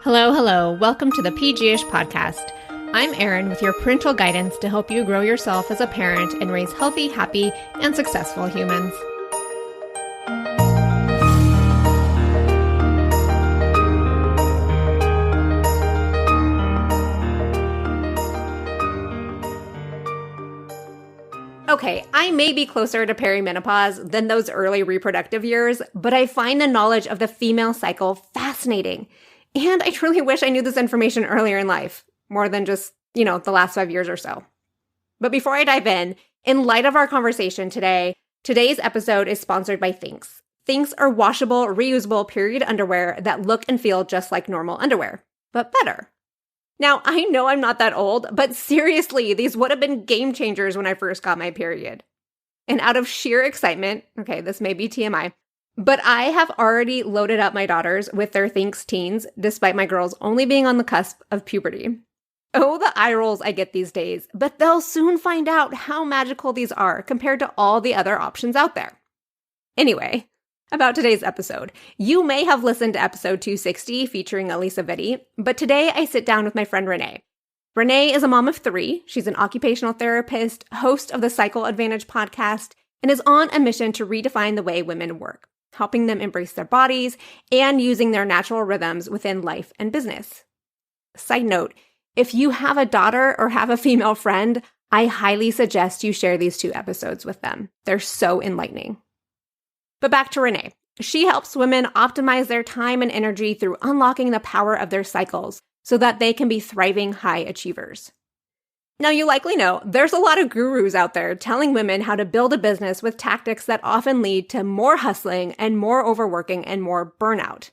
Hello, hello. Welcome to the PG-ish podcast. I'm Erin with your parental guidance to help you grow yourself as a parent and raise healthy, happy, and successful humans. Okay, I may be closer to perimenopause than those early reproductive years, but I find the knowledge of the female cycle fascinating. And I truly wish I knew this information earlier in life, more than just, the last 5 years or so. But before I dive in light of our conversation today, today's episode is sponsored by Thinx. Thinx are washable, reusable period underwear that look and feel just like normal underwear, but better. Now, I know I'm not that old, but seriously, these would have been game changers when I first got my period. And out of sheer excitement, okay, this may be TMI, but I have already loaded up my daughters with their Thinx teens, despite my girls only being on the cusp of puberty. Oh, the eye rolls I get these days, but they'll soon find out how magical these are compared to all the other options out there. Anyway, about today's episode. You may have listened to episode 260 featuring Elisa Vitti, but today I sit down with my friend Renae. Renae is a mom of 3. She's an occupational therapist, host of the Cycle Advantage podcast, and is on a mission to redefine the way women work, helping them embrace their bodies and using their natural rhythms within life and business. Side note, if you have a daughter or have a female friend, I highly suggest you share these 2 episodes with them. They're so enlightening. But back to Renae. She helps women optimize their time and energy through unlocking the power of their cycles so that they can be thriving high achievers. Now, you likely know there's a lot of gurus out there telling women how to build a business with tactics that often lead to more hustling and more overworking and more burnout.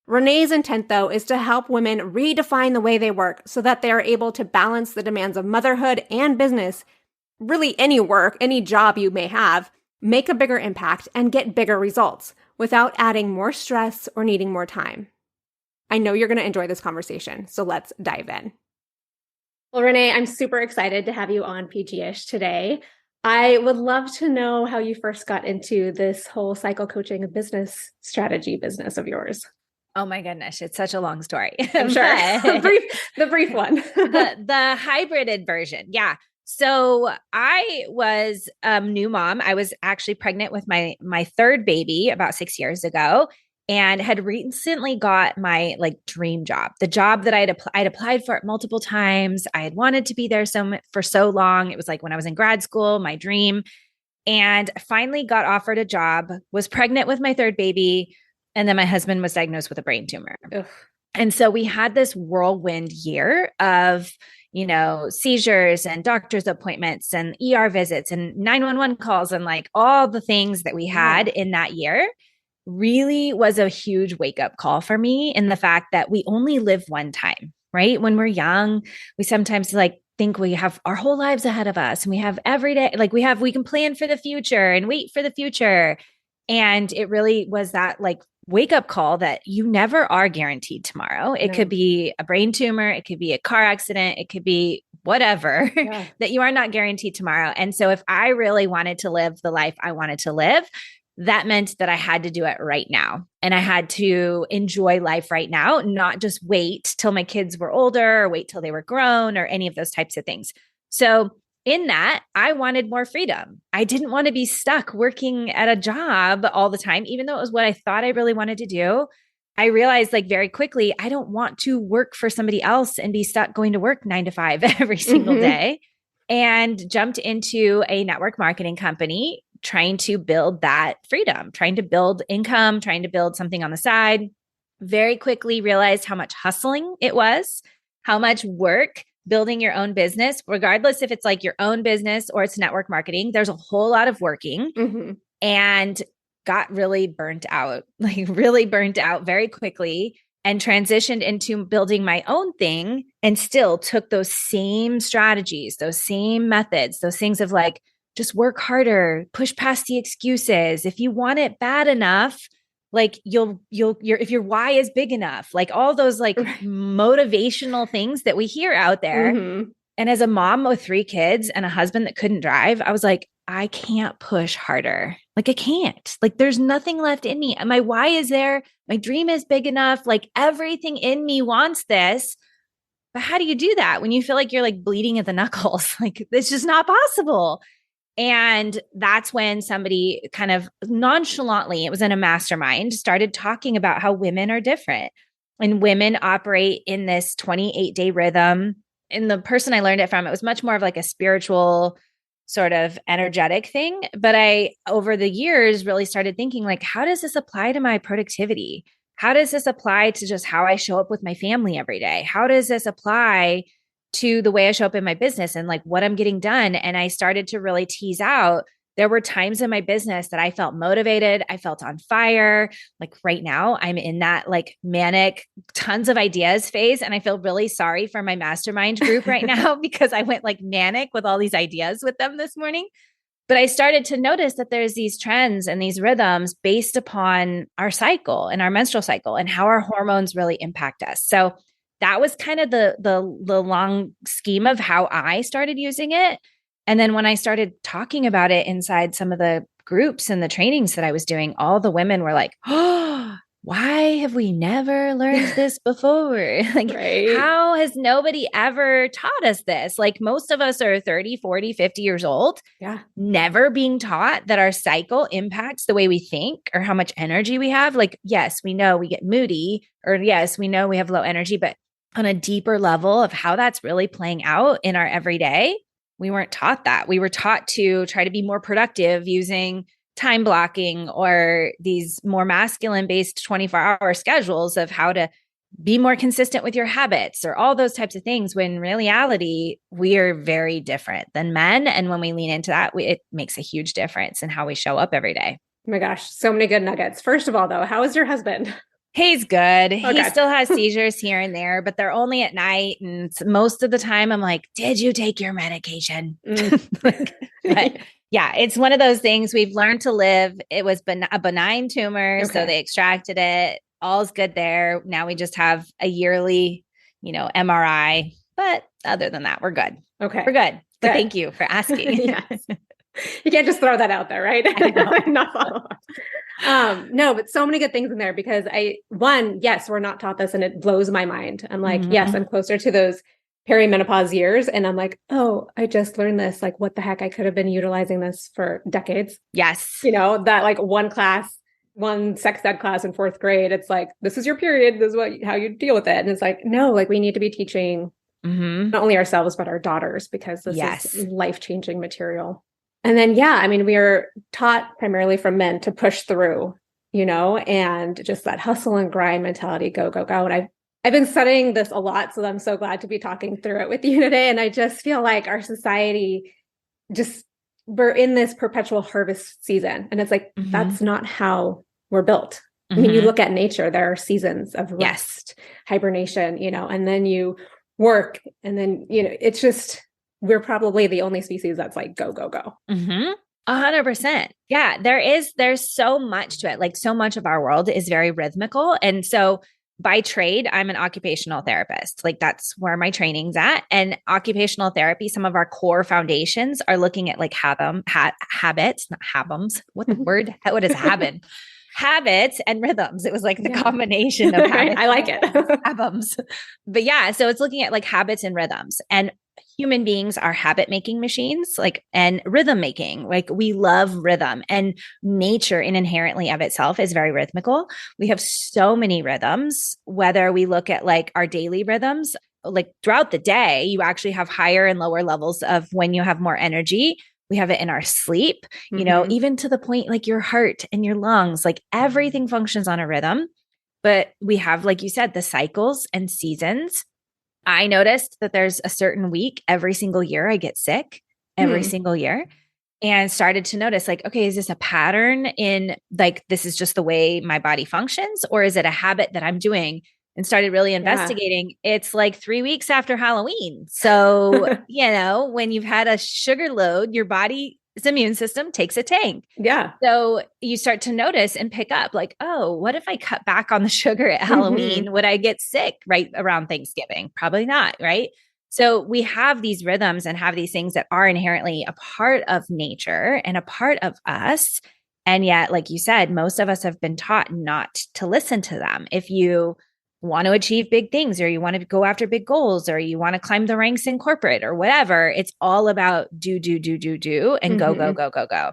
Renae's intent, though, is to help women redefine the way they work so that they are able to balance the demands of motherhood and business, really any work, any job you may have, make a bigger impact, and get bigger results without adding more stress or needing more time. I know you're going to enjoy this conversation, so let's dive in. Well, Renae, I'm super excited to have you on PG-ish today. I would love to know how you first got into this whole cycle coaching and business strategy business of yours. Oh my goodness, it's such a long story. I'm sure. the brief one. the hybrided version. Yeah. So I was a new mom. I was actually pregnant with my 3rd baby about 6 years ago and had recently got my dream job, the job that I'd applied for it multiple times. I had wanted to be there for so long. It was like when I was in grad school, my dream, and finally got offered a job, was pregnant with my 3rd baby. And then my husband was diagnosed with a brain tumor. Ugh. And so we had this whirlwind year of, seizures and doctor's appointments and ER visits and 911 calls and all the things that we had in that year. Really was a huge wake up call for me in the fact that we only live one time, right? When we're young, we sometimes think we have our whole lives ahead of us and we have every day, we can plan for the future and wait for the future. And it really was that wake up call that you never are guaranteed tomorrow. It could be a brain tumor. It could be a car accident. It could be whatever that you are not guaranteed tomorrow. And so if I really wanted to live the life I wanted to live, that meant that I had to do it right now. And I had to enjoy life right now, not just wait till my kids were older or wait till they were grown or any of those types of things. So in that, I wanted more freedom. I didn't want to be stuck working at a job all the time, even though it was what I thought I really wanted to do. I realized very quickly, I don't want to work for somebody else and be stuck going to work 9 to 5 every single day, and jumped into a network marketing company, trying to build that freedom, trying to build income, trying to build something on the side. Very quickly realized how much hustling it was, how much work building your own business, regardless if it's your own business or it's network marketing, there's a whole lot of working, and got really burnt out very quickly, and transitioned into building my own thing, and still took those same strategies, those same methods, those things of just work harder, push past the excuses. If you want it bad enough, if your why is big enough, all those motivational things that we hear out there, And as a mom with 3 kids and a husband that couldn't drive, I was like, I can't push harder. Like, I can't. Like, there's nothing left in me. My why is there. My dream is big enough. Like, everything in me wants this. But how do you do that when you feel like you're like bleeding at the knuckles? Like, it's just not possible. And that's when somebody kind of nonchalantly, it was in a mastermind, started talking about how women are different and women operate in this 28-day rhythm. And the person I learned it from, it was much more of like a spiritual sort of energetic thing. But I, over the years, really started thinking like, how does this apply to my productivity? How does this apply to just how I show up with my family every day? How does this apply to the way I show up in my business and like what I'm getting done? And I started to really tease out. There were times in my business that I felt motivated. I felt on fire. Like right now, I'm in that like manic, tons of ideas phase. And I feel really sorry for my mastermind group right now because I went like manic with all these ideas with them this morning. But I started to notice that there's these trends and these rhythms based upon our cycle and our menstrual cycle and how our hormones really impact us. So that was kind of the long scheme of how I started using it. And then when I started talking about it inside some of the groups and the trainings that I was doing, all the women were like, "Oh, why have we never learned this before? Like, Right. how has nobody ever taught us this? Like, most of us are 30, 40, 50 years old, Yeah. never being taught that our cycle impacts the way we think or how much energy we have. Like, yes, we know we get moody, or yes, we know we have low energy, but on a deeper level of how that's really playing out in our everyday, we weren't taught that. We were taught to try to be more productive using time blocking or these more masculine based 24-hour schedules of how to be more consistent with your habits or all those types of things, when in reality, we are very different than men. And when we lean into that, it makes a huge difference in how we show up every day. Oh my gosh, so many good nuggets. First of all, though, how is your husband? He's good. Oh, he God. still has seizures here and there, but they're only at night. And most of the time I'm like, did you take your medication? But yeah, it's one of those things we've learned to live. It was a benign tumor. Okay. So they extracted it. All's good there. Now we just have a yearly, MRI. But other than that, we're good. Okay. We're good. But Good. thank you for asking. Yes. You can't just throw that out there, right? I know. Not follow up. No, but so many good things in there because yes, we're not taught this and it blows my mind. I'm like, yes, I'm closer to those perimenopause years. And I'm like, oh, I just learned this. Like, what the heck? I could have been utilizing this for decades. Yes. That like one sex ed class in 4th grade. It's like, this is your period. This is how you deal with it. And it's like, no, like we need to be teaching not only ourselves, but our daughters, because this is life-changing material. And then, we are taught primarily from men to push through, and just that hustle and grind mentality, go, go, go. And I've been studying this a lot, so I'm so glad to be talking through it with you today. And I just feel like our society, we're in this perpetual harvest season. And it's like, that's not how we're built. I mean, you look at nature, there are seasons of rest, hibernation, and then you work, and then, it's just, we're probably the only species that's like, go, go, go. 100%. Yeah, there's so much to it. Like, so much of our world is very rhythmical. And so by trade, I'm an occupational therapist. Like, that's where my training's at. And occupational therapy, some of our core foundations are looking at like habits, not habums. What the word? What is habit? Habits and rhythms. It was like the combination of habits. I like it. Habums. But yeah, so it's looking at like habits and rhythms. And human beings are habit making machines, and rhythm making. Like, we love rhythm, and nature inherently of itself is very rhythmical. We have so many rhythms, whether we look at like our daily rhythms, like throughout the day, you actually have higher and lower levels of when you have more energy. We have it in our sleep, even to the point like your heart and your lungs, like everything functions on a rhythm. But we have, like you said, the cycles and seasons. I noticed that there's a certain week every single year I get sick every single year, and started to notice like, okay, is this a pattern in like, this is just the way my body functions, or is it a habit that I'm doing? And started really investigating. It's like 3 weeks after Halloween. So, when you've had a sugar load, your body's immune system takes a tank. Yeah. So you start to notice and pick up like, oh, what if I cut back on the sugar at Halloween? Would I get sick right around Thanksgiving? Probably not. Right. So we have these rhythms and have these things that are inherently a part of nature and a part of us. And yet, like you said, most of us have been taught not to listen to them. If you want to achieve big things, or you want to go after big goals, or you want to climb the ranks in corporate or whatever, it's all about do, and go, go, go, go, go.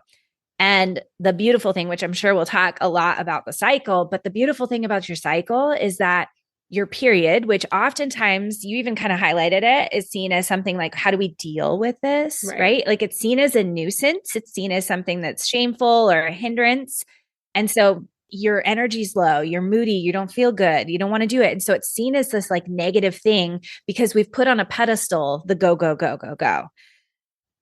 And the beautiful thing, which I'm sure we'll talk a lot about the cycle, but the beautiful thing about your cycle is that your period, which oftentimes you even kind of highlighted it, is seen as something like, how do we deal with this? Right? Like it's seen as a nuisance. It's seen as something that's shameful or a hindrance. And so your energy's low, you're moody, you don't feel good, you don't want to do it. And so it's seen as this like negative thing because we've put on a pedestal the go, go, go, go, go.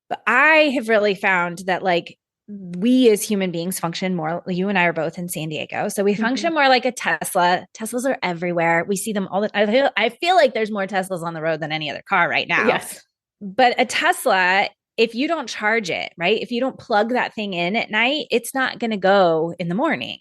But I have really found that like we as human beings function more, you and I are both in San Diego. So we function more like a Tesla. Teslas are everywhere. We see them all the time. I feel like there's more Teslas on the road than any other car right now. Yes. But a Tesla, if you don't charge it, right? If you don't plug that thing in at night, it's not going to go in the morning.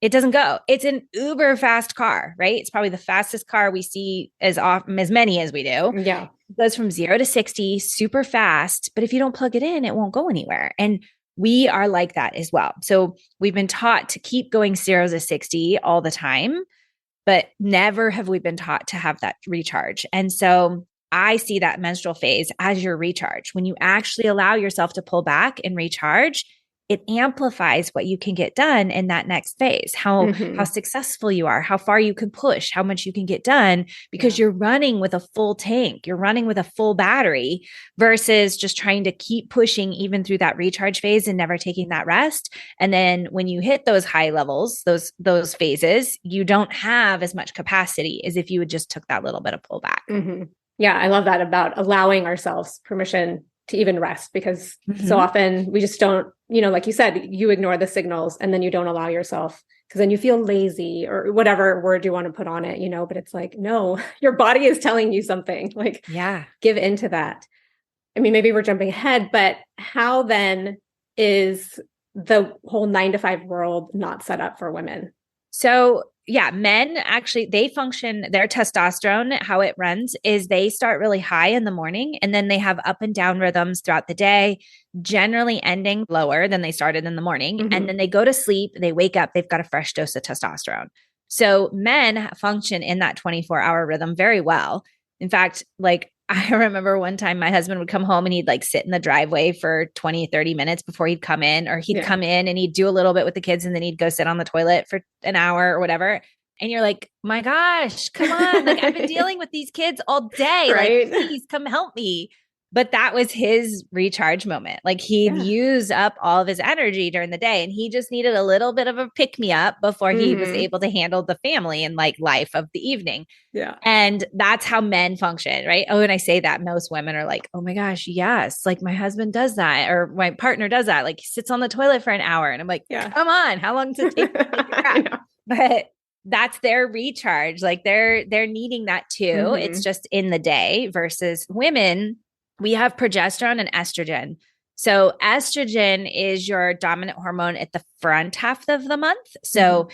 It doesn't go. It's an uber fast car, right? It's probably the fastest car we see as often, as many as we do. Yeah. It goes from 0 to 60 super fast. But if you don't plug it in, it won't go anywhere. And we are like that as well. So we've been taught to keep going 0 to 60 all the time, but never have we been taught to have that recharge. And so I see that menstrual phase as your recharge. When you actually allow yourself to pull back and recharge, it amplifies what you can get done in that next phase, how successful you are, how far you can push, how much you can get done, because you're running with a full tank, you're running with a full battery versus just trying to keep pushing even through that recharge phase and never taking that rest. And then when you hit those high levels, those phases, you don't have as much capacity as if you had just took that little bit of pullback. Yeah, I love that about allowing ourselves permission to even rest, because so often we just don't, like you said, you ignore the signals and then you don't allow yourself, because then you feel lazy or whatever word you want to put on it, but it's like, no, your body is telling you something, like, give into that. I mean, maybe we're jumping ahead, but how then is the whole 9 to 5 world not set up for women? So men actually, they function, their testosterone, how it runs is they start really high in the morning and then they have up and down rhythms throughout the day, generally ending lower than they started in the morning. And then they go to sleep, they wake up, they've got a fresh dose of testosterone. So men function in that 24-hour rhythm very well. In fact, like I remember one time my husband would come home and he'd like sit in the driveway for 20, 30 minutes before he'd come in, or he'd come in and he'd do a little bit with the kids and then he'd go sit on the toilet for an hour or whatever. And you're like, my gosh, come on. Like I've been dealing with these kids all day. Like, please come help me. But that was his recharge moment. Like he'd use up all of his energy during the day and he just needed a little bit of a pick me up before he was able to handle the family and like life of the evening. Yeah. And that's how men function, right? Oh, and I say that most women are like, oh my gosh, yes. Like my husband does that or my partner does that. Like he sits on the toilet for an hour and I'm like, come on, how long does it take to take a crap? But that's their recharge. Like they're needing that too. It's just in the day versus women. We have progesterone and estrogen. So estrogen is your dominant hormone at the front half of the month. So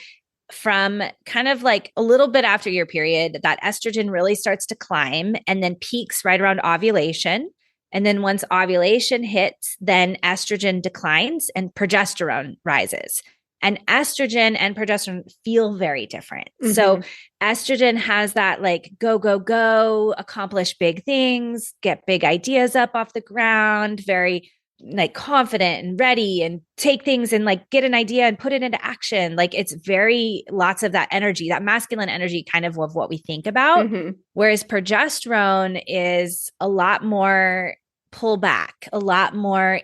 from kind of like a little bit after your period, that estrogen really starts to climb and then peaks right around ovulation. And then once ovulation hits, then estrogen declines and progesterone rises. And estrogen and progesterone feel very different. So estrogen has that like go, go, go, accomplish big things, get big ideas up off the ground, very like confident and ready and take things and like get an idea and put it into action. Like it's very lots of that energy, that masculine energy kind of what we think about. Whereas progesterone is a lot more pull back, a lot more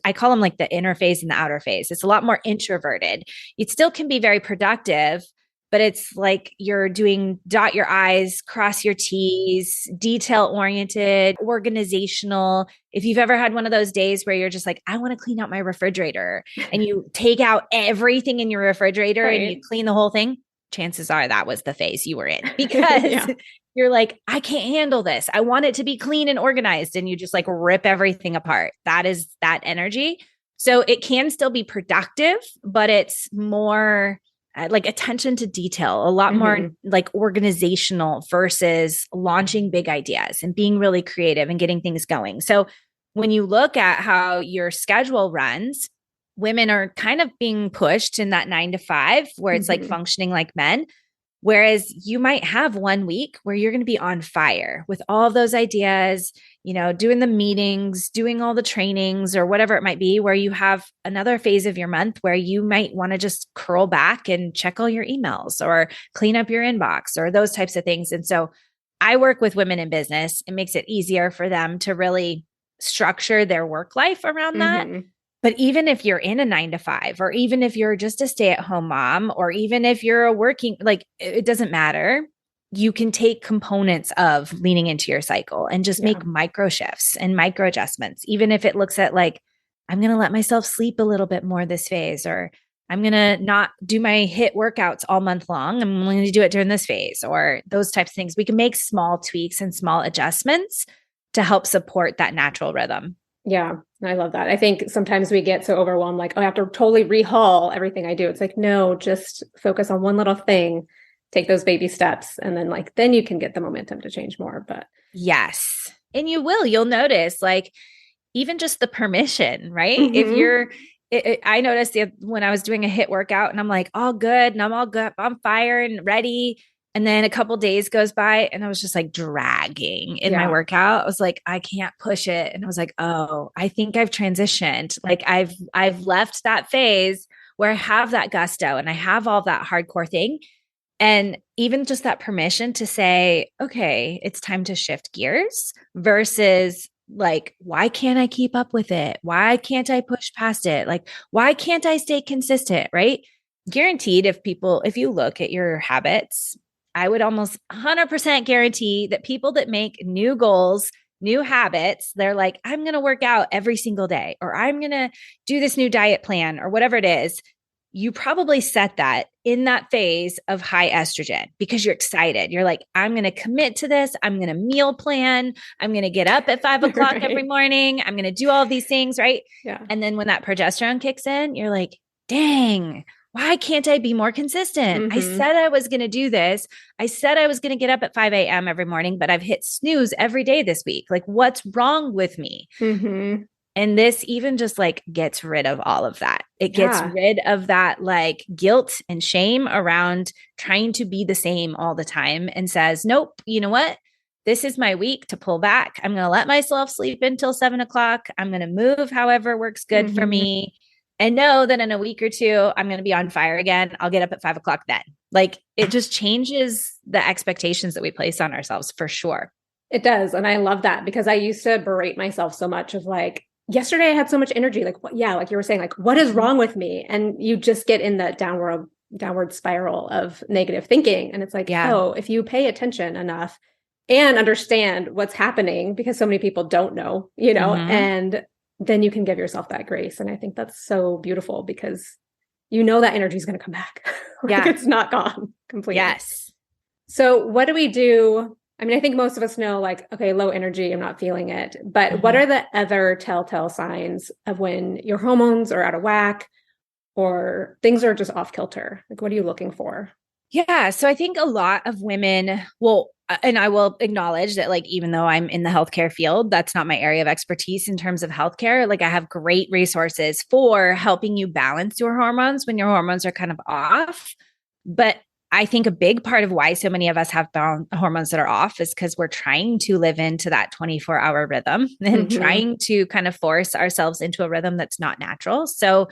I call them like the inner phase and the outer phase. It's a lot more introverted. It still can be very productive, but it's like you're doing dot your I's, cross your T's, detail oriented, organizational. If you've ever had one of those days where you're just like, I want to clean out my refrigerator and you take out everything in your refrigerator and you clean the whole thing, chances are that was the phase you were in because you're like, I can't handle this. I want it to be clean and organized. And you just like rip everything apart. That is that energy. So it can still be productive, but it's more like attention to detail, a lot more like organizational versus launching big ideas and being really creative and getting things going. So when you look at how your schedule runs, women are kind of being pushed in that 9 to 5 where it's like functioning like men. Whereas you might have 1 week where you're going to be on fire with all of those ideas, you know, doing the meetings, doing all the trainings or whatever it might be, where you have another phase of your month where you might want to just curl back and check all your emails or clean up your inbox or those types of things. And so I work with women in business. It makes it easier for them to really structure their work life around that. But even if you're in a 9 to 5, or even if you're just a stay-at-home mom, or even if you're a working, like it doesn't matter. You can take components of leaning into your cycle and just make micro shifts and micro adjustments. Even if it looks at like, I'm going to let myself sleep a little bit more this phase, or I'm going to not do my HIIT workouts all month long. I'm only going to do it during this phase, or those types of things. We can make small tweaks and small adjustments to help support that natural rhythm. Yeah, I love that. I think sometimes we get so overwhelmed, like, oh, I have to totally rehaul everything I do. It's like, no, just focus on one little thing, take those baby steps, and then then you can get the momentum to change more. But yes, and you'll notice like even just the permission, right? If I noticed when I was doing a HIIT workout and I'm like, all good, and I'm all good, I'm fire and ready. And then a couple days goes by and I was just like dragging in my workout. I was like, I can't push it. And I was like, oh, I think I've transitioned. Like I've left that phase where I have that gusto and I have all that hardcore thing. And even just that permission to say, okay, it's time to shift gears versus like, why can't I keep up with it? Why can't I push past it? Like, why can't I stay consistent? Right? Guaranteed, if you look at your habits, I would almost 100% guarantee that people that make new goals, new habits, they're like, I'm going to work out every single day, or I'm going to do this new diet plan, or whatever it is. You probably set that in that phase of high estrogen because you're excited. You're like, I'm going to commit to this. I'm going to meal plan. I'm going to get up at 5 o'clock every morning. I'm going to do all these things. Right. Yeah. And then when that progesterone kicks in, you're like, dang, why can't I be more consistent? I said I was going to do this. I said I was going to get up at 5 a.m. every morning, but I've hit snooze every day this week. Like, what's wrong with me? And this even just like gets rid of all of that. It gets rid of that like guilt and shame around trying to be the same all the time and says, nope, you know what? This is my week to pull back. I'm going to let myself sleep until 7 o'clock. I'm going to move however works good for me. And know that in a week or two, I'm going to be on fire again. I'll get up at 5 o'clock then. Like it just changes the expectations that we place on ourselves for sure. It does. And I love that because I used to berate myself so much of like, yesterday I had so much energy. Like, like you were saying, like, what is wrong with me? And you just get in that downward spiral of negative thinking. And it's like, oh, if you pay attention enough and understand what's happening, because so many people don't know, and then you can give yourself that grace. And I think that's so beautiful because that energy is going to come back. It's not gone completely. Yes. So what do we do? I mean, I think most of us know like, okay, low energy, I'm not feeling it. But what are the other telltale signs of when your hormones are out of whack or things are just off kilter? Like, what are you looking for? Yeah. So I think a lot of women and I will acknowledge that like, even though I'm in the healthcare field, that's not my area of expertise in terms of healthcare. Like I have great resources for helping you balance your hormones when your hormones are kind of off. But I think a big part of why so many of us have hormones that are off is because we're trying to live into that 24-hour rhythm and trying to kind of force ourselves into a rhythm that's not natural. So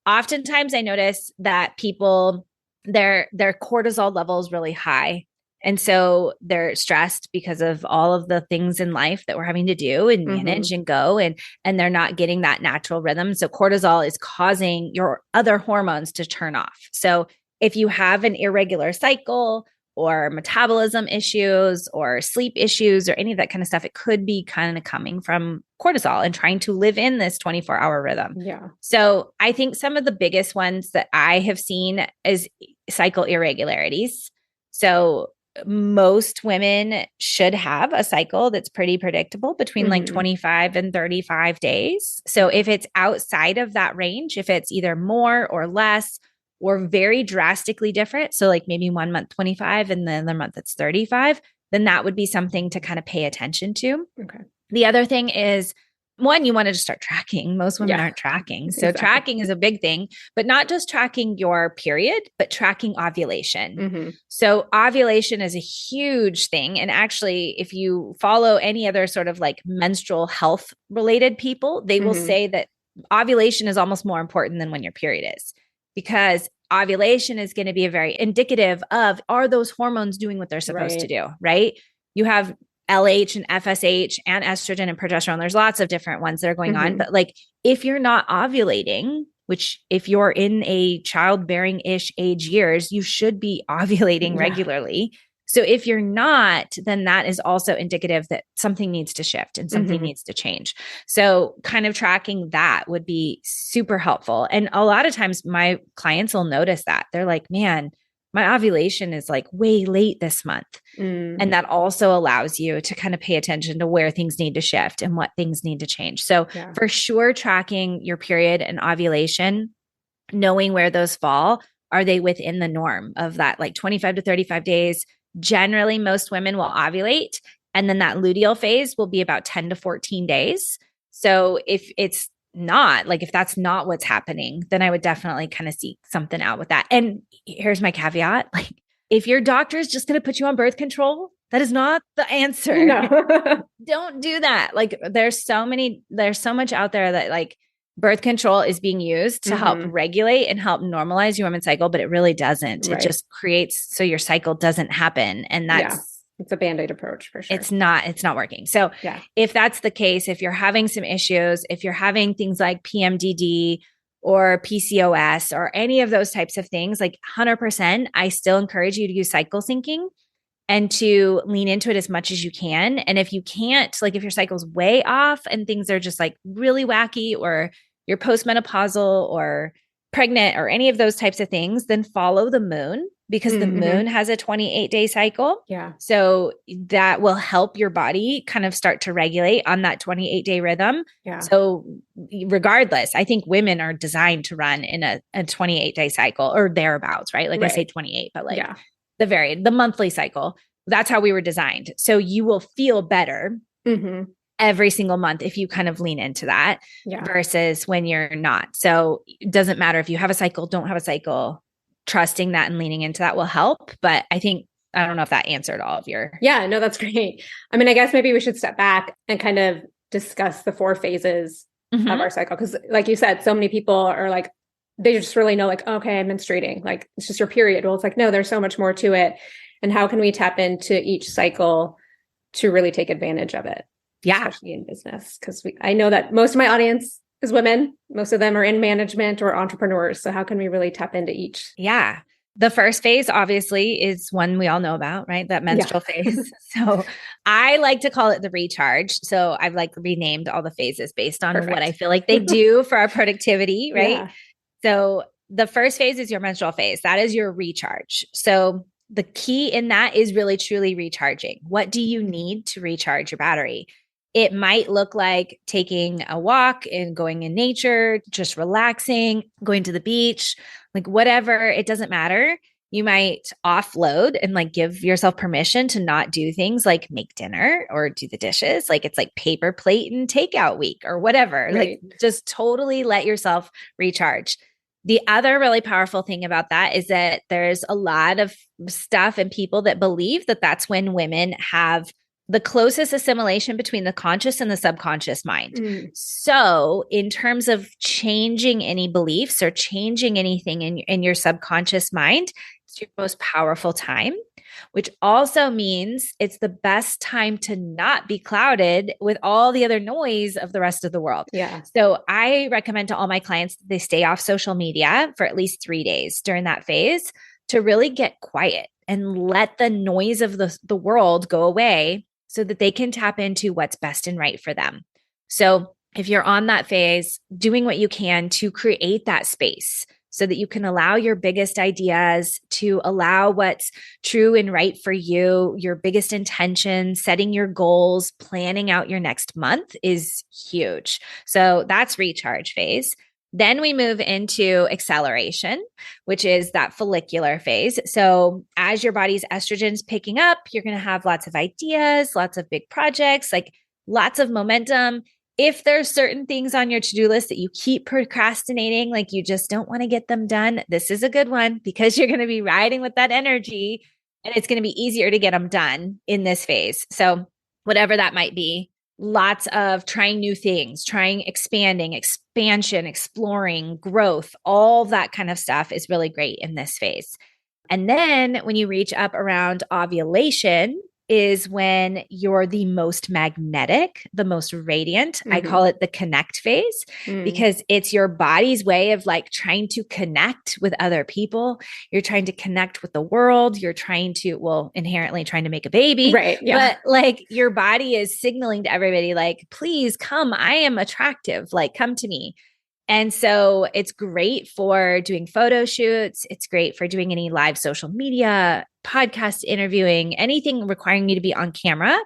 oftentimes I notice that people, their cortisol level is really high. And so they're stressed because of all of the things in life that we're having to do and manage and go, and they're not getting that natural rhythm. So cortisol is causing your other hormones to turn off. So if you have an irregular cycle or metabolism issues or sleep issues or any of that kind of stuff, it could be kind of coming from cortisol and trying to live in this 24-hour rhythm. Yeah. So I think some of the biggest ones that I have seen is cycle irregularities. So most women should have a cycle that's pretty predictable between like 25 and 35 days. So if it's outside of that range, if it's either more or less, or very drastically different, so like maybe 1 month 25 and the other month it's 35, then that would be something to kind of pay attention to. Okay. The other thing is, one, you want to just start tracking. Most women aren't tracking. So Exactly. tracking is a big thing, but not just tracking your period, but tracking ovulation. So ovulation is a huge thing. And actually, if you follow any other sort of like menstrual health related people, they will say that ovulation is almost more important than when your period is, because ovulation is going to be a very indicative of, are those hormones doing what they're supposed to do, right? You have LH and FSH and estrogen and progesterone. There's lots of different ones that are going on. But like, if you're not ovulating, which if you're in a childbearing-ish age years, you should be ovulating regularly. So if you're not, then that is also indicative that something needs to shift and something needs to change. So kind of tracking that would be super helpful. And a lot of times my clients will notice that. They're like, man, my ovulation is like way late this month. And that also allows you to kind of pay attention to where things need to shift and what things need to change. So for sure, tracking your period and ovulation, knowing where those fall, are they within the norm of that like 25 to 35 days? Generally, most women will ovulate, and then that luteal phase will be about 10 to 14 days. So if it's not, like if that's not what's happening, then I would definitely kind of seek something out with that. And here's my caveat. Like, if your doctor is just going to put you on birth control, that is not the answer. No. Don't do that. Like there's so much out there that like birth control is being used to help regulate and help normalize your women's cycle, but it really doesn't. It just creates so your cycle doesn't happen. And that's it's a Band-Aid approach for sure. It's not working. So if that's the case, if you're having some issues, if you're having things like PMDD or PCOS or any of those types of things, like 100%, I still encourage you to use cycle syncing and to lean into it as much as you can. And if you can't, like if your cycle's way off and things are just like really wacky, or you're postmenopausal or pregnant or any of those types of things, then follow the moon, because the moon has a 28-day cycle. So that will help your body kind of start to regulate on that 28-day rhythm. So regardless, I think women are designed to run in a 28-day cycle or thereabouts, right? Like I say 28, but like the monthly cycle, that's how we were designed. So you will feel better every single month if you kind of lean into that versus when you're not. So it doesn't matter if you have a cycle, don't have a cycle, trusting that and leaning into that will help. But I don't know if that answered all of your. Yeah, no, that's great. I mean, I guess maybe we should step back and kind of discuss the 4 phases of our cycle. Because like you said, so many people are like, they just really know like, okay, I'm menstruating. Like, it's just your period. Well, it's like, no, there's so much more to it. And how can we tap into each cycle to really take advantage of it? Especially in business. Because I know that most of my audience is women. Most of them are in management or entrepreneurs. So how can we really tap into each? Yeah. The first phase obviously is one we all know about, right? That menstrual phase. So I like to call it the recharge. So I've like renamed all the phases based on what I feel like they do for our productivity, right? So the first phase is your menstrual phase. That is your recharge. So the key in that is really truly recharging. What do you need to recharge your battery? It might look like taking a walk and going in nature, just relaxing, going to the beach, like whatever, it doesn't matter. You might offload and like give yourself permission to not do things like make dinner or do the dishes. Like it's like paper plate and takeout week or whatever. Like just totally let yourself recharge. The other really powerful thing about that is that there's a lot of stuff and people that believe that that's when women have the closest assimilation between the conscious and the subconscious mind. So in terms of changing any beliefs or changing anything in your subconscious mind, it's your most powerful time, which also means it's the best time to not be clouded with all the other noise of the rest of the world. So I recommend to all my clients that they stay off social media for at least 3 days during that phase to really get quiet and let the noise of the world go away, so that they can tap into what's best and right for them. So if you're on that phase, doing what you can to create that space so that you can allow your biggest ideas, to allow what's true and right for you, your biggest intentions, setting your goals, planning out your next month is huge. So that's recharge phase. Then we move into acceleration, which is that follicular phase. So as your body's estrogen's picking up, you're going to have lots of ideas, lots of big projects, like lots of momentum. If there's certain things on your to-do list that you keep procrastinating, like you just don't want to get them done, this is a good one because you're going to be riding with that energy and it's going to be easier to get them done in this phase. So whatever that might be, lots of trying new things, trying expanding, expansion, exploring, growth, all that kind of stuff is really great in this phase. And then when you reach up around ovulation is when you're the most magnetic, the most radiant. I call it the connect phase because it's your body's way of like trying to connect with other people. You're trying to connect with the world. You're trying to, well, inherently trying to make a baby. Right. Yeah. But like your body is signaling to everybody, like, please come. I am attractive. Like, come to me. And so it's great for doing photo shoots. It's great for doing any live social media, podcast interviewing, anything requiring me to be on camera,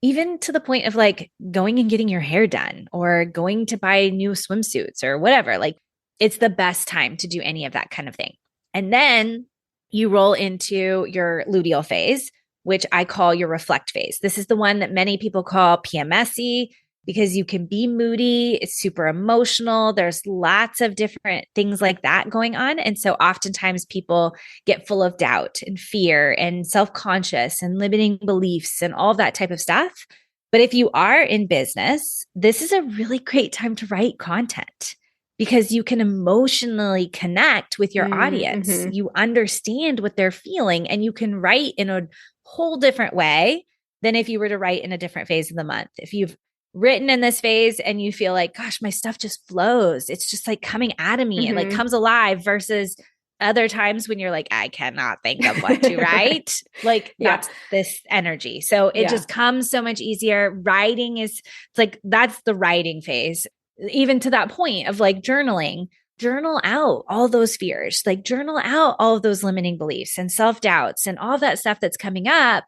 even to the point of like going and getting your hair done or going to buy new swimsuits or whatever. Like it's the best time to do any of that kind of thing. And then you roll into your luteal phase, which I call your reflect phase. This is the one that many people call PMSy, because you can be moody. It's super emotional. There's lots of different things like that going on. And so oftentimes people get full of doubt and fear and self-conscious and limiting beliefs and all of that type of stuff. But if you are in business, this is a really great time to write content because you can emotionally connect with your audience. You understand what they're feeling and you can write in a whole different way than if you were to write in a different phase of the month. If you've written in this phase and you feel like, gosh, my stuff just flows. It's just like coming out of me. It like comes alive versus other times when you're like, I cannot think of what to write. Like that's this energy. So it just comes so much easier. Writing is it's like, that's the writing phase, even to that point of like journaling. Journal out all those fears, like journal out all of those limiting beliefs and self-doubts and all that stuff that's coming up.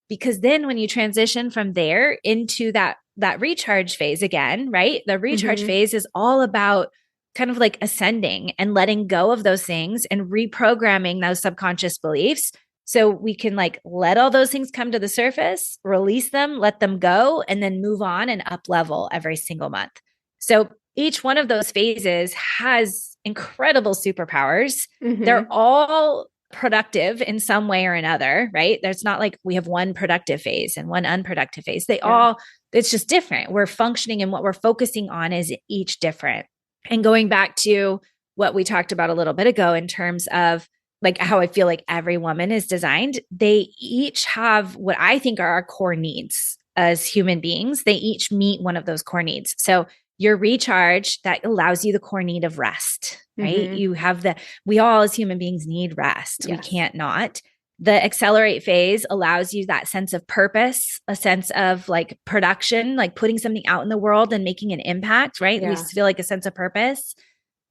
Because then when you transition from there into that recharge phase again, right? The recharge phase is all about kind of like ascending and letting go of those things and reprogramming those subconscious beliefs. So we can like let all those things come to the surface, release them, let them go, and then move on and up level every single month. So each one of those phases has incredible superpowers. They're all productive in some way or another, right? There's not like we have one productive phase and one unproductive phase. They all, it's just different. We're functioning and what we're focusing on is each different. And going back to what we talked about a little bit ago in terms of like how I feel like every woman is designed, they each have what I think are our core needs as human beings. They each meet one of those core needs. So your recharge, that allows you the core need of rest, right? You have we all as human beings need rest. We can't not. The accelerate phase allows you that sense of purpose, a sense of like production, like putting something out in the world and making an impact, right? We feel like a sense of purpose.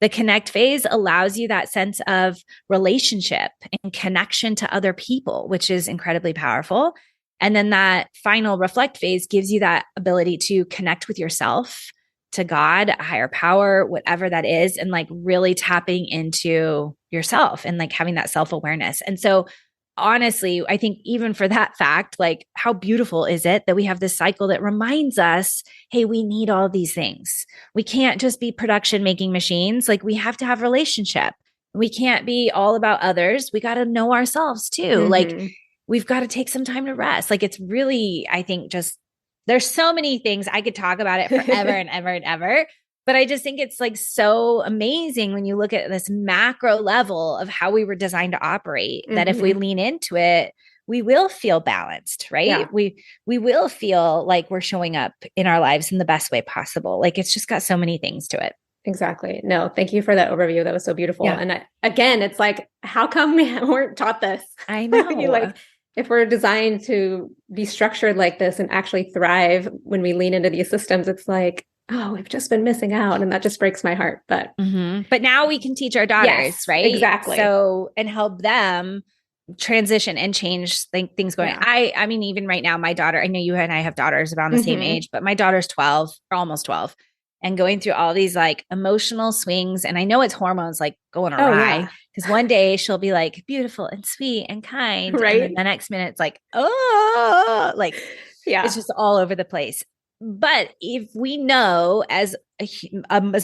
The connect phase allows you that sense of relationship and connection to other people, which is incredibly powerful. And then that final reflect phase gives you that ability to connect with yourself, to God, a higher power, whatever that is, and like really tapping into yourself and like having that self-awareness. And so honestly, I think even for that fact, like how beautiful is it that we have this cycle that reminds us, hey, we need all these things. We can't just be production making machines. Like we have to have relationship. We can't be all about others. We got to know ourselves too. Like we've got to take some time to rest. Like it's really, I think just there's so many things I could talk about it forever and ever and ever. But I just think it's like so amazing when you look at this macro level of how we were designed to operate, that if we lean into it, we will feel balanced, right? Yeah. We will feel like we're showing up in our lives in the best way possible. Like it's just got so many things to it. Exactly. No, thank you for that overview. That was so beautiful. Yeah. And again, it's like, how come we weren't taught this? I know. Like, if we're designed to be structured like this and actually thrive when we lean into these systems, it's like, oh, we've just been missing out. And that just breaks my heart. But but now we can teach our daughters, right? Exactly. So, and help them transition and change things going. I mean, even right now, my daughter, I know you and I have daughters around the same age, but my daughter's 12 or almost 12. and going through all these like emotional swings. And I know it's hormones like going Oh, awry yeah. because one day she'll be like beautiful and sweet and kind. And then Right. the next minute it's like, oh, like Yeah. it's just all over the place. But if we know as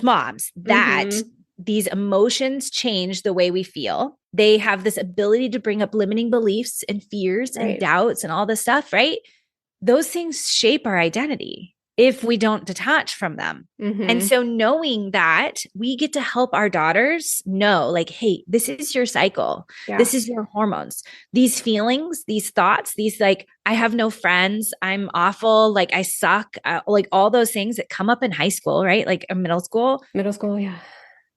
moms that Mhm. these emotions change the way we feel, they have this ability to bring up limiting beliefs and fears and Right. doubts and all this stuff, right? Those things shape our identity if we don't detach from them. And Mhm. so knowing that, we get to help our daughters know like, hey, this is your cycle. Yeah. This is your hormones. These feelings, these thoughts, these like, I have no friends, I'm awful, like I suck, like all those things that come up in high school, right? Like in middle school. Middle school, yeah.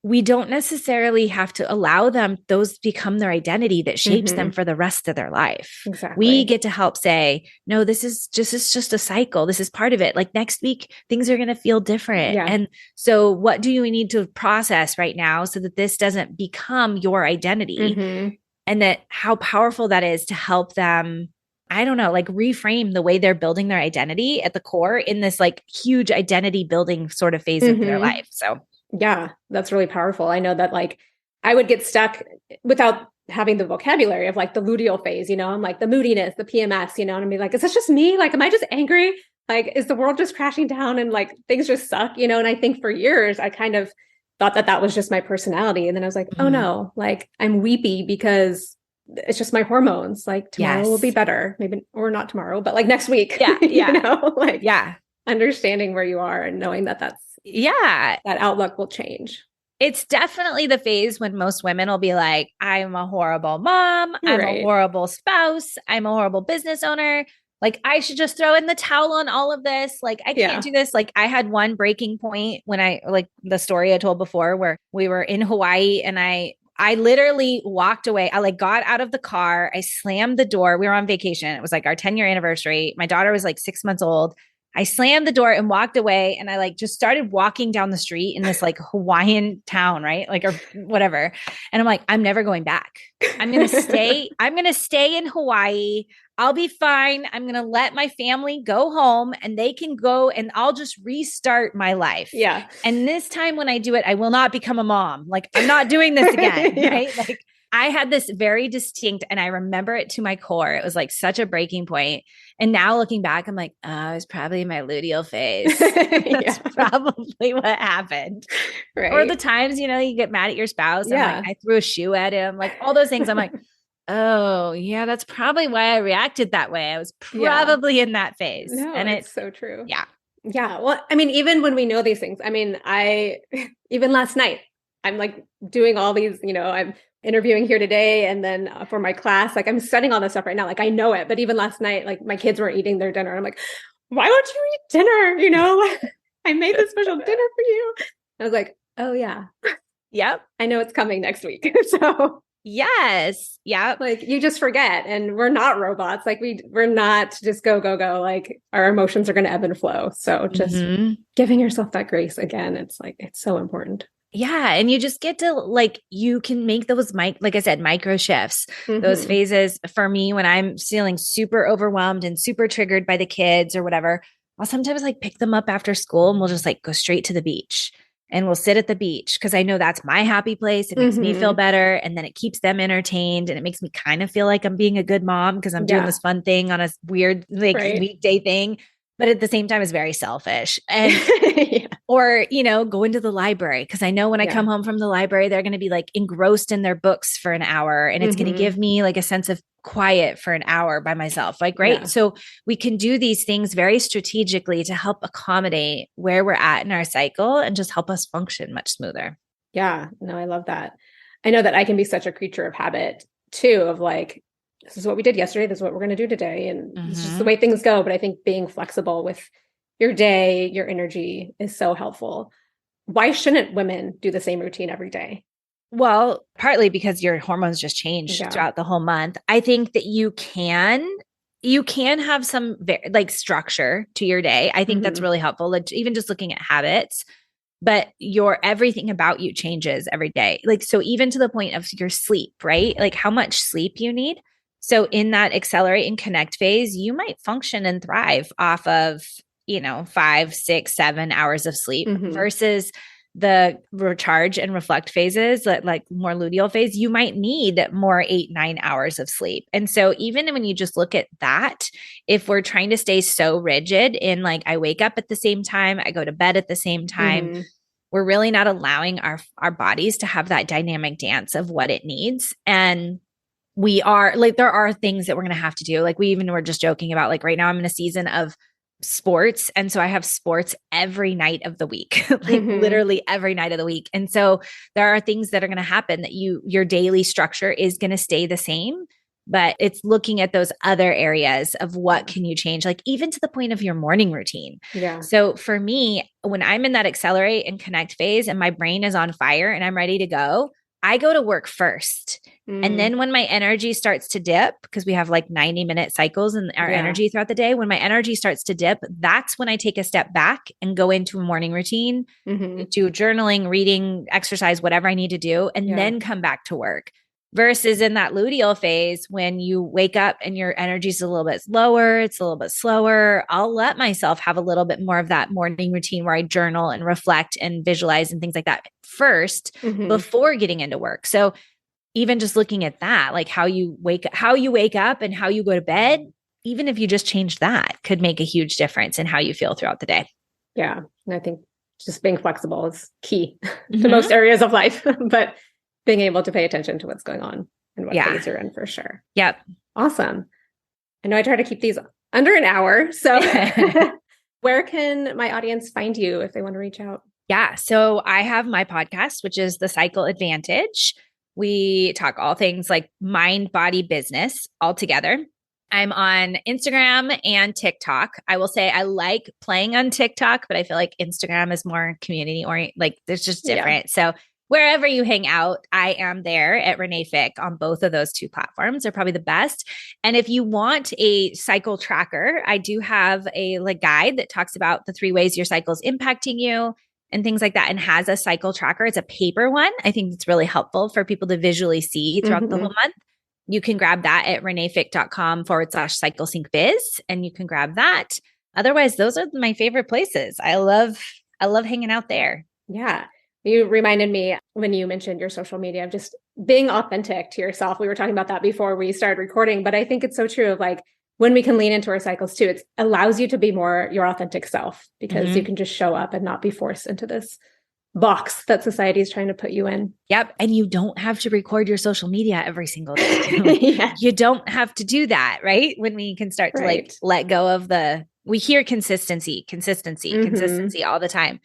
We don't necessarily have to allow them, those become their identity that shapes them Mhm. for the rest of their life. Exactly. We get to help say, no, this is just a cycle. This is part of it. Like next week, things are going to feel different. Yeah. And so what do you need to process right now so that this doesn't become your identity? Mhm. And that how powerful that is to help them, I don't know, like reframe the way they're building their identity at the core in this like huge identity building sort of phase of their Mhm. life. So Yeah, that's really powerful. I know that like I would get stuck without having the vocabulary of like the luteal phase, I'm like the moodiness, the PMS, and I'm be like, is this just me? Like, am I just angry? Like, is the world just crashing down and like things just suck, And I think for years I kind of thought that that was just my personality. And then I was like, oh no, like I'm weepy because it's just my hormones. Like tomorrow will be yes. better, maybe, or not tomorrow, but like next week. Yeah. Yeah. Like Yeah. understanding where you are and knowing that Yeah. that outlook will change. It's definitely the phase when most women will be like, I'm a horrible mom. I'm a Right. horrible spouse. I'm a horrible business owner. Like, I should just throw in the towel on all of this. Like, I Yeah. can't do this. Like, I had one breaking point when like the story I told before, where we were in Hawaii and I literally walked away. I like got out of the car. I slammed the door. We were on vacation. It was like our 10-year anniversary. My daughter was like 6 months old. I slammed the door and walked away, and I like just started walking down the street in this like Hawaiian town, right? Like, or whatever. And I'm like, I'm never going back. I'm going to stay. I'm going to stay in Hawaii. I'll be fine. I'm going to let my family go home and they can go, and I'll just restart my life. Yeah. And this time when I do it, I will not become a mom. Like, I'm not doing this again. Yeah. Right. Like, I had this very distinct, and I remember it to my core. It was like such a breaking point. And now looking back, I'm like, oh, it was probably my luteal phase. That's probably what happened. Right. Or the times, you get mad at your spouse. Yeah. I'm like, I threw a shoe at him, like all those things. I'm like, oh yeah, that's probably why I reacted that way. I was probably in that phase. No, and it's so true. Yeah. Yeah. Well, I mean, even when we know these things, I mean, even last night, I'm like doing all these, I'm interviewing here today. And then for my class, like I'm studying all this stuff right now. Like I know it, but even last night, like my kids weren't eating their dinner. I'm like, why won't you eat dinner? I made this special dinner for you. I was like, oh yeah. Yep. I know it's coming next week. So yes. Yeah. like you just forget, and we're not robots. Like we're not just go. Like our emotions are going to ebb and flow. So just giving yourself that grace again. It's like, it's so important. Yeah. And you just get to like, you can make those, like I said, micro shifts, those phases. For me, when I'm feeling super overwhelmed and super triggered by the kids or whatever, I'll sometimes like pick them up after school and we'll just like go straight to the beach and we'll sit at the beach because I know that's my happy place. It makes me feel better. And then it keeps them entertained and it makes me kind of feel like I'm being a good mom because I'm doing this fun thing on a weird like weekday thing. But at the same time, it's very selfish. And or, go into the library. Cause I know when I come home from the library, they're going to be like engrossed in their books for an hour. And it's going to give me like a sense of quiet for an hour by myself. Like, great. Yeah. So we can do these things very strategically to help accommodate where we're at in our cycle and just help us function much smoother. Yeah. No, I love that. I know that I can be such a creature of habit too, of like, this is what we did yesterday. This is what we're going to do today. And it's just the way things go. But I think being flexible with your day, your energy is so helpful. Why shouldn't women do the same routine every day? Well, partly because your hormones just change throughout the whole month. I think that you can have some like structure to your day. I think that's really helpful. Like even just looking at habits, but everything about you changes every day. Like, so even to the point of your sleep, right? Like how much sleep you need. So in that accelerate and connect phase, you might function and thrive off of 5, 6, 7 hours of sleep Mhm. versus the recharge and reflect phases, like more luteal phase, you might need more 8, 9 hours of sleep. And so even when you just look at that, if we're trying to stay so rigid in like, I wake up at the same time, I go to bed at the same time, Mhm. we're really not allowing our bodies to have that dynamic dance of what it needs. And we are like, there are things that we're going to have to do. Like we even were just joking about, like right now I'm in a season of sports. And so I have sports every night of the week, like Mhm. literally every night of the week. And so there are things that are going to happen that your daily structure is going to stay the same, but it's looking at those other areas of what can you change, like even to the point of your morning routine. Yeah. So for me, when I'm in that accelerate and connect phase and my brain is on fire and I'm ready to go, I go to work first. And then when my energy starts to dip, because we have like 90-minute cycles in our energy throughout the day, when my energy starts to dip, that's when I take a step back and go into a morning routine, do journaling, reading, exercise, whatever I need to do, and then come back to work. Versus in that luteal phase, when you wake up and your energy is a little bit lower, it's a little bit slower, I'll let myself have a little bit more of that morning routine where I journal and reflect and visualize and things like that first before getting into work. So even just looking at that, like how you wake up and how you go to bed, even if you just change that, could make a huge difference in how you feel throughout the day. Yeah. And I think just being flexible is key to most areas of life, but being able to pay attention to what's going on and what phase you're in for sure. Yep. Awesome. I know I try to keep these under an hour. So where can my audience find you if they want to reach out? Yeah. So I have my podcast, which is The Cycle Advantage. We talk all things like mind, body, business all together. I'm on Instagram and TikTok. I will say I like playing on TikTok, but I feel like Instagram is more community oriented. Like there's just different. So wherever you hang out, I am there at Renae Fieck on both of those two platforms. They're probably the best. And if you want a cycle tracker, I do have a guide that talks about the 3 ways your cycle is impacting you and things like that, and has a cycle tracker. It's a paper one. I think it's really helpful for people to visually see throughout the whole month. You can grab that at reneefieck.com/cyclesyncbiz, and you can grab that. Otherwise, those are my favorite places. I love hanging out there. Yeah. You reminded me when you mentioned your social media of just being authentic to yourself. We were talking about that before we started recording, but I think it's so true of like when we can lean into our cycles too, it allows you to be more your authentic self because you can just show up and not be forced into this box that society is trying to put you in. Yep. And you don't have to record your social media every single day. You don't have to do that, right? When we can start to like let go of we hear consistency all the time.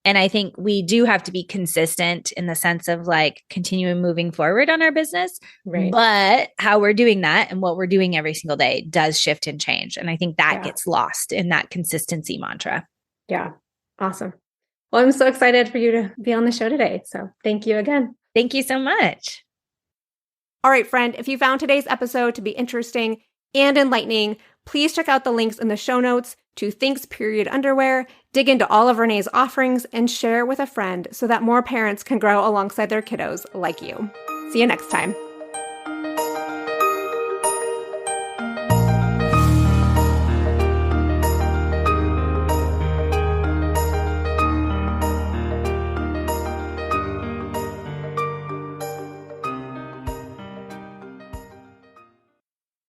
And I think we do have to be consistent in the sense of like continuing moving forward on our business. Right. But how we're doing that and what we're doing every single day does shift and change. And I think that gets lost in that consistency mantra. Yeah. Awesome. Well, I'm so excited for you to be on the show today. So thank you again. Thank you so much. All right, friend, if you found today's episode to be interesting and enlightening, please check out the links in the show notes to Thinx period underwear, dig into all of Renae's offerings, and share with a friend so that more parents can grow alongside their kiddos like you. See you next time.